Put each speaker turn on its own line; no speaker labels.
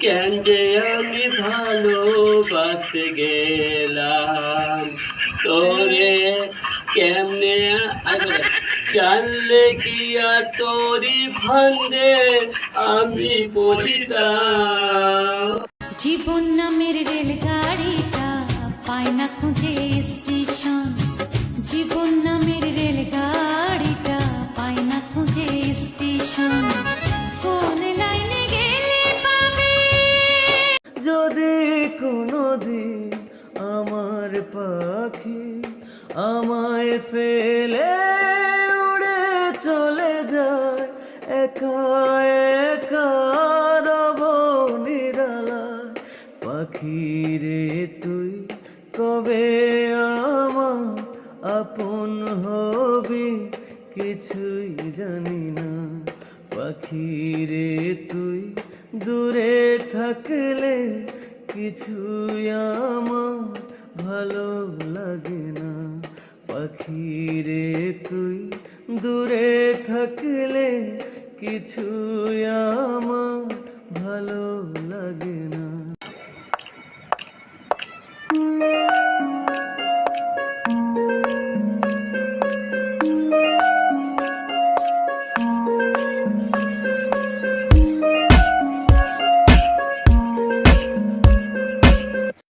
কেন যে আমি ভালোবাসতে গেলাম তোরে কেমনে জানলে কি আর তোরি ফান্দে আমি পড়িতাম।
জীবন নামের রেলগাড়িটা পায় না খুঁজে স্টেশন, জীবন নামের রেলগাড়িটা পায় না খুঁজে স্টেশন, কোন লাইনে গেলে পাবে।
যদি কোনোদিন আমার পাখি আমায় ফেলে উড়ে চলে যায়, একা একা রব নিরালায়। পাখি রে তুই কবে আমার আপন হবি কিছুই জানি না। পাখি রে তুই দূরে থাকলে কিছুই আমার ভালো লাগে না। পাখি রে তুই দূরে থাকলে কিছুই আমার ভালো লাগে না।